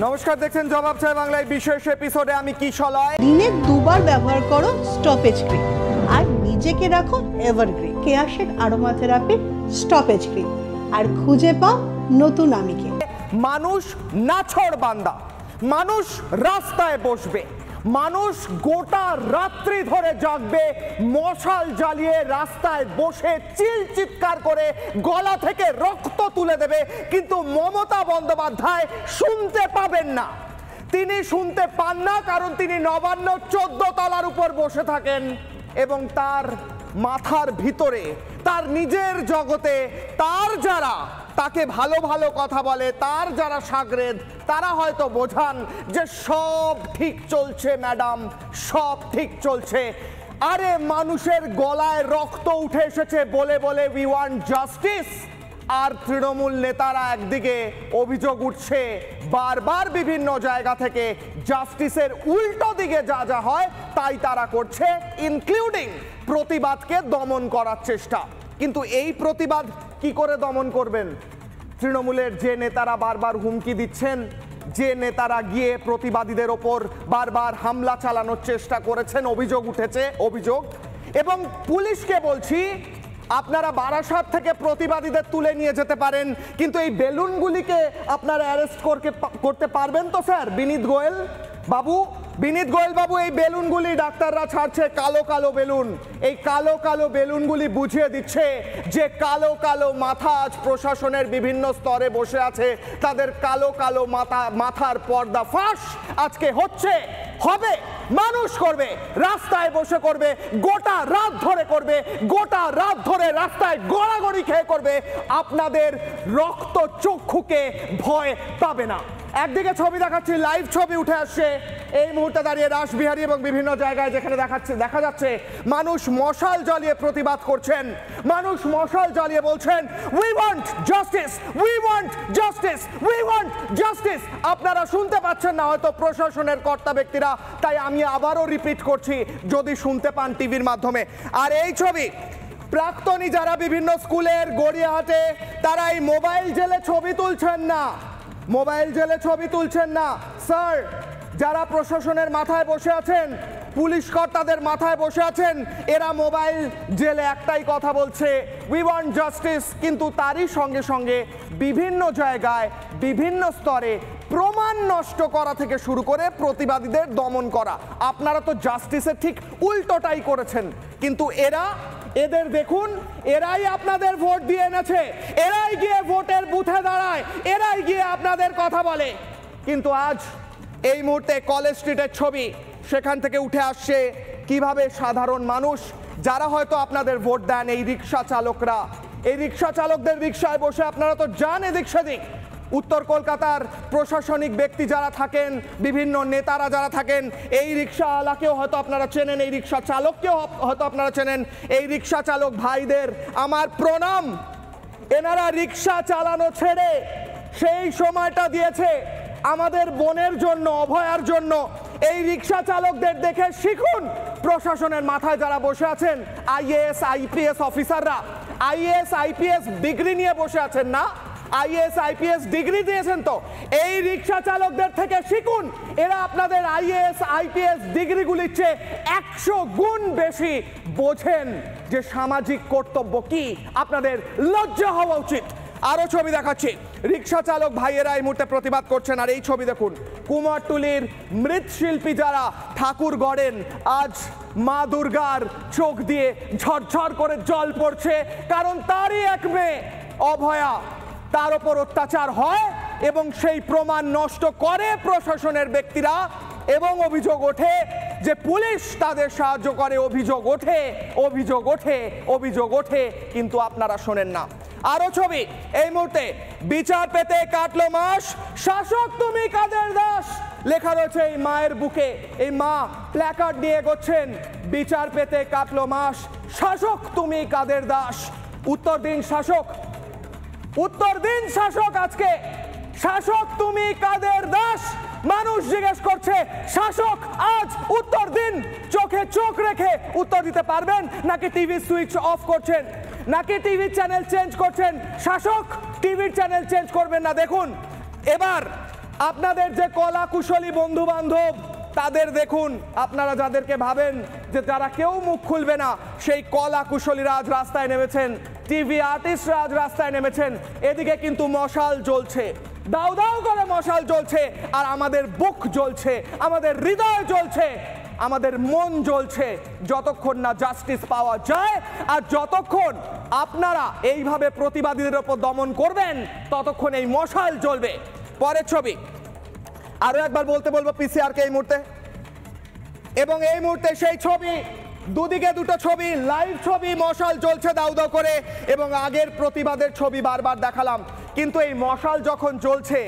নমস্কার, দেখছেন জবাব চাই বাংলায় বিশেষ এপিসোডে আমি কিশলয়। দিনে দুবার ব্যবহার করো স্টপেজ ক্রিম আর নিজেকে রাখো এভারগ্রিন। কেয়াশের আরোমা থেরাপি স্টপেজ ক্রিম আর খুঁজে পাও নতুন আমিকে। মানুষ নাছড় বান্দা, মানুষ রাস্তায় বসবে, মানুষ গোটা রাত্রি ধরে জাগবে, মশাল জ্বালিয়ে রাস্তায় বসে চিৎকার করে গলা থেকে রক্ত তুলে দেবে, কিন্তু মমতা বন্দ্যোপাধ্যায় শুনতে পাবেন না। তিনি শুনতে পান না কারণ তিনি নবান্ন 14 তলার উপর বসে থাকেন এবং তার মাথার ভিতরে, তার নিজের জগতে, তার যারা তাকে ভালো ভালো কথা বলে, তার যারা শাগরেদ, তারা হয়তো বোঝান যে সব ঠিক চলছে ম্যাডাম, সব ঠিক চলছে। আরে মানুষের গলায় রক্ত উঠে এসেছে বলে বলে উই ওয়ান্ট জাস্টিস, আর তৃণমূল নেতারা একদিকে অভিযোগ উঠছে বারবার বিভিন্ন জায়গা থেকে জাস্টিসের উল্টো দিকে যা যা হয় তাই তারা করছে, ইনক্লুডিং প্রতিবাদকে দমন করার চেষ্টা। কিন্তু এই প্রতিবাদ কি করে দমন করবেন? তৃণমূলের যে নেতারা বারবার হুমকি দিচ্ছেন, যে নেতারা গিয়ে প্রতিবাদীদের ওপর বারবার হামলা চালানোর চেষ্টা করেছেন, অভিযোগ উঠেছে, অভিযোগ। এবং পুলিশকে বলছি, আপনারা বারাসাত থেকে প্রতিবাদীদের তুলে নিয়ে যেতে পারেন, কিন্তু এই বেলুনগুলিকে আপনারা অ্যারেস্ট করতে পারবেন তো স্যার? বিনীত গোয়েল বাবু, বিনীত গোয়েল বাবু, এই বেলুনগুলি ডাক্তাররা ছাড়ছে, কালো কালো বেলুন। এই কালো কালো বেলুনগুলি বুঝিয়ে দিচ্ছে যে কালো কালো মাথা আজ প্রশাসনের বিভিন্ন স্তরে বসে আছে, তাদের কালো কালো মাথার পর্দা ফাঁস আজকে হচ্ছে, হবে, মানুষ করবে, রাস্তায় বসে করবে, গোটা রাত ধরে করবে, গোটা রাত ধরে রাস্তায় গড়াগড়ি খেয়ে করবে। আপনাদের রক্ত চক্ষুকে ভয় পাবে না। একদিকে ছবি দেখাচ্ছি, লাইভ ছবি উঠে আসছে এই মুহূর্তে দাঁড়িয়ে রাসবিহারী এবং বিভিন্ন জায়গায়, যেখানে দেখা যাচ্ছে মানুষ মশাল জ্বালিয়ে প্রতিবাদ করছেন, মানুষ মশাল জ্বালিয়ে বলছেন we want justice, we want justice, we want justice. আপনারা শুনতে পাচ্ছেন না হয়তো প্রশাসনের কর্তা ব্যক্তিরা, তাই আমি আবারও রিপিট করছি যদি শুনতে পান টিভির মাধ্যমে। আর এই ছবি প্রাক্তনী যারা বিভিন্ন স্কুলের গড়িয়াহাটে, তারা এই মোবাইল জেলে ছবি তুলছেন না, মোবাইল জেলে ছবি তুলছেন না স্যার। যারা প্রশাসনের মাথায় বসে আছেন, পুলিশ কর্তাদের মাথায় বসে আছেন, এরা মোবাইল জেলে একটাই কথা বলছে, উই ওয়ান্ট জাস্টিস, কিন্তু তারই সঙ্গে সঙ্গে বিভিন্ন জায়গায় বিভিন্ন স্তরে প্রমাণ নষ্ট করা থেকে শুরু করে প্রতিবাদীদের দমন করা। আপনারা তো জাস্টিসের ঠিক উল্টোটাই করেছেন, কিন্তু এদের দেখুন, এরাই আপনাদের ভোট দিয়ে এনেছে, এরাই গিয়ে ভোটের বুথে দাঁড়ায়, এরাই গিয়ে আপনাদের কথা বলে। কিন্তু আজ এই মুহূর্তে কলেজ স্ট্রিটের ছবি, সেখান থেকে উঠে আসছে কিভাবে সাধারণ মানুষ যারা হয়তো আপনাদের ভোট দেন, এই রিক্সা চালকরা, এই রিক্সা চালকদের রিক্সায় বসে আপনারা তো যান এদিক সেদিক। উত্তর কলকাতার প্রশাসনিক ব্যক্তি যারা থাকেন, বিভিন্ন নেতারা যারা থাকেন, এই রিক্সাওয়ালাকেও হয়তো আপনারা চেনেন, এই রিক্সা চালককেও হয়তো আপনারা চেনেন। এই রিক্সা চালক ভাইদের আমার প্রণাম। এনারা রিক্সা চালানো ছেড়ে সেই সময়টা দিয়েছে আমাদের বোনের জন্য, অভয়ার জন্য। এই রিক্সা চালকদের দেখে শিখুন প্রশাসনের মাথায় যারা বসে আছেন, আইএএস আইপিএস অফিসাররা। আইএএস আইপিএস ডিগ্রি নিয়ে বসে আছেন না, আইএএস আইপিএস ডিগ্রি দিয়েছেন তো। এই রিক্সা চালকদের থেকে শিখুন, এরা আপনাদের আইএএস আইপিএস ডিগ্রিগুলির চেয়ে 100 গুণ বেশি বোঝেন যে সামাজিক কর্তব্য কি। আপনাদের লজ্জা হওয়া উচিত। আরো ছবি দেখাচ্ছি, রিক্সা চালক ভাইয়েরা এই মুহূর্তে প্রতিবাদ করছেন। আর এই ছবি দেখুন, কুমারটুলির মৃৎশিল্পী যারা ঠাকুর গড়েন, আজ মা দুর্গার চোখ দিয়ে ঝরঝর করে জল পড়ছে, কারণ তারই এক মেয়ে অভয়া, তার ওপর অত্যাচার হয় এবং সেই প্রমাণ নষ্ট করে প্রশাসনের ব্যক্তিরা, এবং অভিযোগ ওঠে যে পুলিশ তাদের সাহায্য করে, অভিযোগ ওঠে, অভিযোগ ওঠে, অভিযোগ ওঠে, কিন্তু আপনারা শোনেন না। আরো ছবি এই মুহূর্তে, বিচার পেতে কাটলো মাস, শাসক তুমি কাদের দাস লেখা রয়েছে এই মায়ের বুকে। এই মা প্ল্যাকার্ড নিয়ে এগোচ্ছেন, বিচার পেতে কাটলো মাস, শাসক তুমি কাদের দাস। উত্তর দিন শাসক, উত্তর দিন শাসক, আজকে শাসক তুমি কাদের দাস। মানুষ জিজ্ঞেস করছে, শাসক আজ উত্তর দিন। চোখে চোখ রেখে উত্তর দিতে পারবেন, নাকি টিভি সুইচ অফ করছেন, নাকি টিভি চ্যানেল চেঞ্জ করছেন? শাসক টিভির চ্যানেল চেঞ্জ করবেন না। দেখুন এবার আপনাদের যে কলা কুশলী বন্ধু বান্ধব তাদের দেখুন, আপনারা যাদেরকে ভাবেন যে যারা কেউ মুখ খুলবে না, সেই কলা কুশলীরা আজ রাস্তায় নেমেছেন, টিভি আর্টিস্টরা আজ রাস্তায় নেমেছেন। এদিকে কিন্তু মশাল জ্বলছে, দাউ দাউ করে মশাল জ্বলছে, আর আমাদের বুক জ্বলছে, আমাদের হৃদয় জ্বলছে, আমাদের মন জ্বলছে, যতক্ষণ না জাস্টিস পাওয়া যায় আর যতক্ষণ আপনারা এইভাবে প্রতিবাদীদের ওপর দমন করবেন ততক্ষণ এই মশাল জ্বলবে। পরের ছবি আরো একবার বলতে বলবো পিসিআর কে এই মুহূর্তে, এবং এই মুহূর্তে সেই ছবি, দুদিকে দুটো ছবি, লাইভ ছবি, মশাল জ্বলছে দাউ দাউ করে, এবং আগের প্রতিবাদের ছবি বারবার দেখালাম। কিন্তু এই মশাল যখন জ্বলছে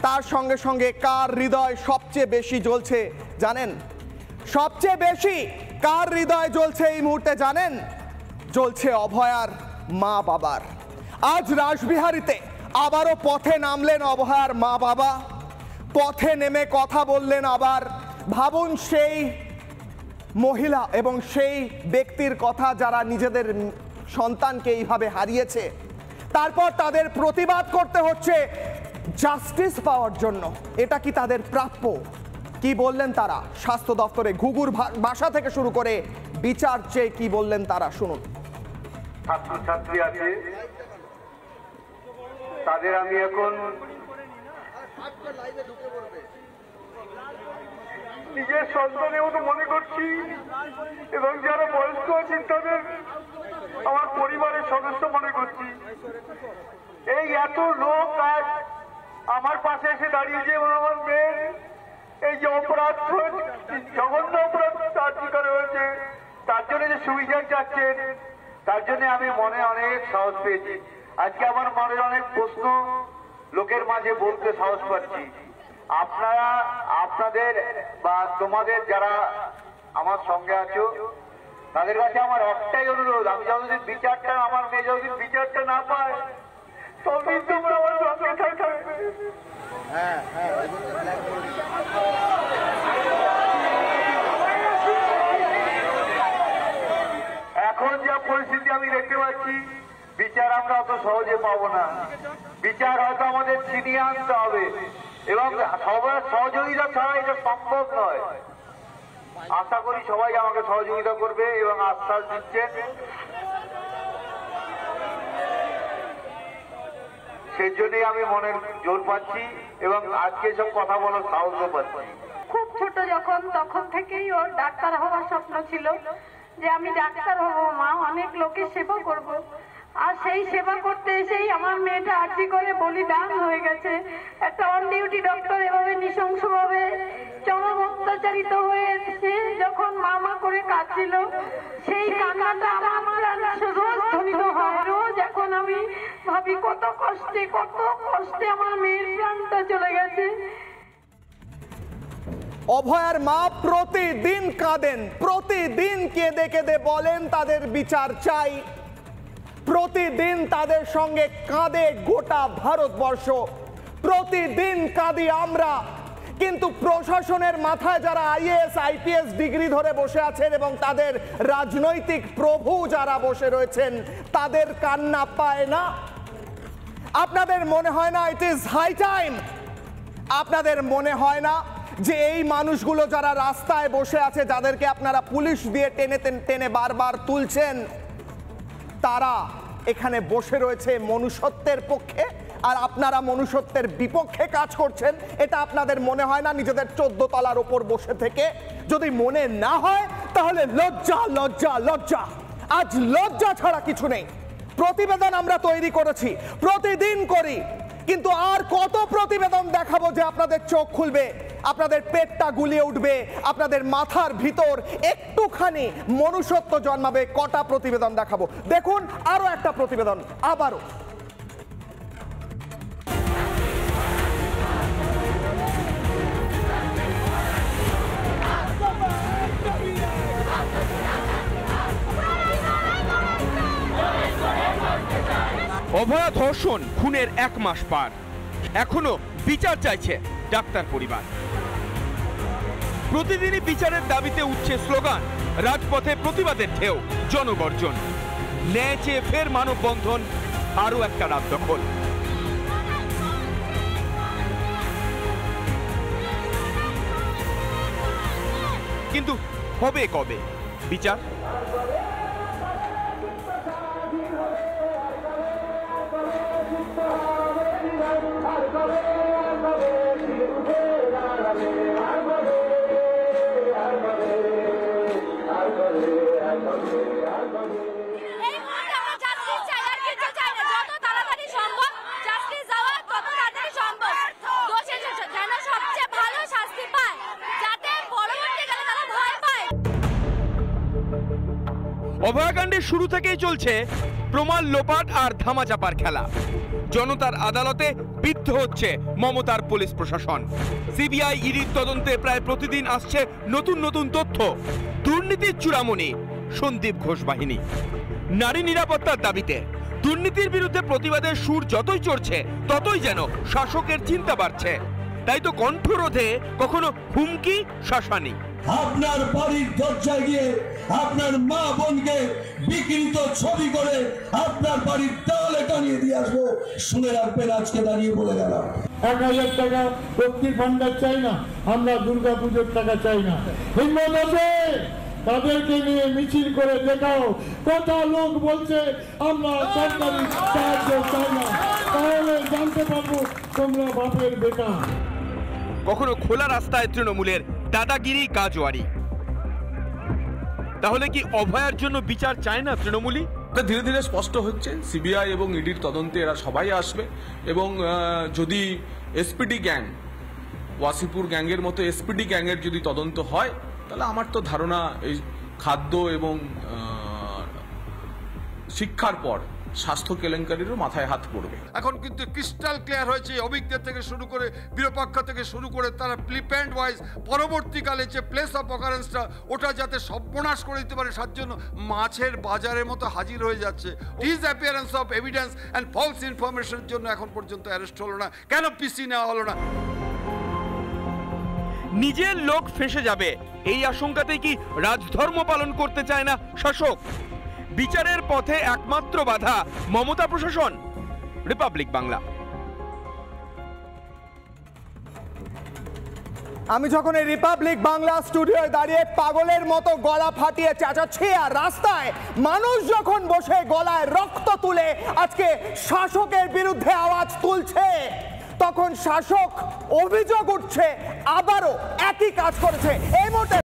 তার সঙ্গে সঙ্গে কার হৃদয় সবচেয়ে বেশি জ্বলছে জানেন? সবচেয়ে বেশি কার হৃদয় জ্বলছে এই মুহূর্তে জানেন? জ্বলছে অভয়ার মা বাবার। আজ রাসবিহারীতে আবারও পথে নামলেন অভয়ার মা বাবা, পথে নেমে কথা বললেন আবার। ভাবুন সেই মহিলা এবং সেই ব্যক্তির কথা যারা নিজেদের সন্তানকে এইভাবে হারিয়েছে, তারপর তাদের প্রতিবাদ করতে হচ্ছে জাস্টিস পাওয়ার জন্য। এটা কি তাদের প্রাপ্য? কি বললেন তারা স্বাস্থ্য দপ্তরে, ঘুঘুর বাসা থেকে শুরু করে বিচার চেয়ে কি বললেন তারা, শুনুন। ছাত্রছাত্রী আছে, তাদের আমি এখন নিজের সন্তানের মতো মনে করছি, এবং যারা বয়স্ক আছেন তাদের আমার পরিবারের সদস্য মনে করছি। এই এত লোক আজ আমার পাশে এসে দাঁড়িয়েছে, এবং আমার মেয়ের এই যে অপরাধ, জঘন্য অপরাধ তার শিকার হয়েছে, তার জন্য যে সুবিচার চাচ্ছেন, তার জন্য আমি মনে অনেক সাহস পেয়েছি। আজকে আমার মনে অনেক প্রশ্ন লোকের মাঝে বলতে সাহস পাচ্ছি। আপনারা, আপনাদের বা তোমাদের যারা আমার সঙ্গে আছো, তাদের কাছে আমার একটাই অনুরোধ, আমি যতদিন বিচারটা, আমার মেয়ে যতদিন বিচারটা না পায়, ততদিন তোমরা আমার সঙ্গে থাকবে। এখন যা পরিস্থিতি আমি দেখতে পাচ্ছি, বিচার আমরা অত সহজে পাবো না। বিচার হয়তো আমাদের ছিনিয়ে আনতে হবে, এবং সবার সহযোগিতা ছাড়া এটা সম্ভব নয়। আশা করি সবাই আমাকে সহযোগিতা করবে এবং আশ্বাস দিচ্ছেন, সেই জন্যই আমি মনের জোর পাচ্ছি এবং আজকে সব কথা বলার সাহসও পাচ্ছি। খুব ছোট যখন, তখন থেকেই ওর ডাক্তার হওয়ার স্বপ্ন ছিল, যে আমি ডাক্তার হব মা, অনেক লোকের সেবা করব। আর সেই সেবা করতে এসেই আমার মেয়েটা আর্জি করে বলিদান হয়ে গেছে। একটা অন ডিউটি ডক্টর এভাবে নৃশংসভাবে চরম অত্যাচারিত হয়েছে, যখন মা করে কাঁদছিল, সেই কান্নাটা আমার রোজ ধ্বনিত হয়। রোজ এখন আমি ভাবি কত কষ্টে আমার মেয়ের প্রাণটা চলে গেছে। অভয়ার মা প্রতিদিন কাঁদেন, প্রতিদিন কেঁদে কেঁদে বলেন তাদের বিচার চাই। প্রতিদিন তাদের সঙ্গে কাঁদে গোটা ভারতবর্ষ, প্রতিদিন কাঁদি আমরা। কিন্তু প্রশাসনের মাথায় যারা আইএএস আইপিএস ডিগ্রি ধরে বসে আছেন এবং তাদের রাজনৈতিক প্রভু যারা বসে রয়েছেন, তাদের কান্না পায় না। আপনাদের মনে হয় না ইট ইজ হাই টাইম? আপনাদের মনে হয় না যে এই মানুষগুলো যারা রাস্তায় বসে আছে, যাদেরকে আপনারা পুলিশ দিয়ে টেনে টেনে বারবার তুলছেন, তারা এখানে বসে রয়েছে মনুষ্যত্বের পক্ষে, আর আপনারা মনুষ্যত্বের বিপক্ষে কাজ করছেন? এটা আপনাদের মনে হয় না নিজেদের 14 তলার ওপর বসে থেকে? যদি মনে না হয় তাহলে লজ্জা লজ্জা লজ্জা। আজ লজ্জা ছাড়া কিছু নেই। প্রতিবেদন আমরা তৈরি করেছি, প্রতিদিন করি, কিন্তু আর কত প্রতিবেদন দেখাবো যে আপনাদের চোখ খুলবে, আপনাদের পেটটা গুলিয়ে উঠবে, আপনাদের মাথার ভিতর একটুখানি মনুষ্যত্ব জন্মাবে? কটা প্রতিবেদন দেখাবো? দেখুন আরো একটা প্রতিবেদন আবারও। অভয়া ধর্ষণ খুনের 1 মাস পার, এখনো বিচার চাইছে ডাক্তার পরিবার। প্রতিদিনই বিচারের দাবিতে উঠছে স্লোগান, রাজপথে প্রতিবাদের ঢেউ, জনগর্জন। ন্যায় চেয়ে ফের মানববন্ধন, আরো একটা রাত দখল। কিন্তু হবে কবে বিচার? অভয়াকাণ্ডের শুরু থেকেই চলছে প্রমাণ লোপাট আর ধামাচাপার খেলা। জনতার আদালতে বিদ্ধ হচ্ছে মমতার পুলিশ প্রশাসন। সিবিআই ইডির তদন্তে প্রায় প্রতিদিন আসছে নতুন নতুন তথ্য। দুর্নীতির চূড়ামণি সন্দীপ ঘোষ বাহিনী। নারী নিরাপত্তার দাবিতে দুর্নীতির বিরুদ্ধে প্রতিবাদের সুর যতই চড়ছে ততই যেন শাসকের চিন্তা বাড়ছে। তাই তো কণ্ঠরোধে কখনো হুমকি শাসানি। আপনার বাড়ির দরজায় গিয়ে আপনার মা বোনকে বিকৃত ছবি করে আপনার বাড়ির দেওয়ালে টানিয়ে দিয়ে আসবো। শুনে রাখবেন, আজকে দাঁড়িয়ে বলে গেলাম। 1000 টাকা লক্ষ্মীর ভান্ডার চাই না, আমরা দুর্গাপুজোর টাকা চাই না। হিম্মত আছে তাদেরকে নিয়ে মিছিল করে দেখাও। কত লোক বলছে আমরা সরকারি সাহায্য চাই না, তাহলে জানতে পারবো তোমরা বাপের বেটা। কখনো খোলা রাস্তায় তৃণমূলের দাদাগিরি কাজওয়ারি। তাহলে কি অভয়ার জন্য বিচার চায় না তৃণমূলী? ধীরে ধীরে স্পষ্ট হচ্ছে সিবিআই এবং ইডির তদন্তে এরা সবাই আসবে এবং যদি এসপিডি গ্যাং, ওয়াসিপুর গ্যাংয়ের মতো এসপিডি গ্যাংয়ের যদি তদন্ত হয় তাহলে আমার তো ধারণা এই খাদ্য এবং শিক্ষার পর স্বাস্থ্য কেলেঙ্কারিরও মাথায় হাত পড়বে। এখন কিন্তু ক্রিস্টাল ক্লিয়ার হয়েছে, অভিজ্ঞতা থেকে শুরু করে বিরোপক্ষ থেকে শুরু করে তারা প্রিপ্যান্ড ওয়াইজ পরবর্তীকালে যে প্লেস অফ অকারেন্সটা ওটা যাতে সর্বনাশ করে দিতে পারে তার জন্য মাছের বাজারের মতো হাজির হয়ে যাচ্ছে। Disappearance of evidence and false ইনফরমেশনের জন্য এখন পর্যন্ত অ্যারেস্ট হলো না, কেন পিসি নেওয়া হলো না? নিজের লোক ফেঁসে যাবে এই আশঙ্কাতেই কি রাজধর্ম পালন করতে চায় না শাসক? বিচারের পথে একমাত্র বাধা মমতা প্রশাসন। রিপাবলিক বাংলা। আমি যখন এই রিপাবলিক বাংলা স্টুডিওয় দাঁড়িয়ে পাগলের মতো গলা ফাটিয়ে চেঁচাচ্ছি আর রাস্তায় মানুষ যখন বসে গলায় রক্ত তুলে আজকে শাসকের বিরুদ্ধে আওয়াজ তুলছে, তখন শাসক অভিযোগ উঠছে আবারও একই কাজ করেছে। এই মুহূর্তে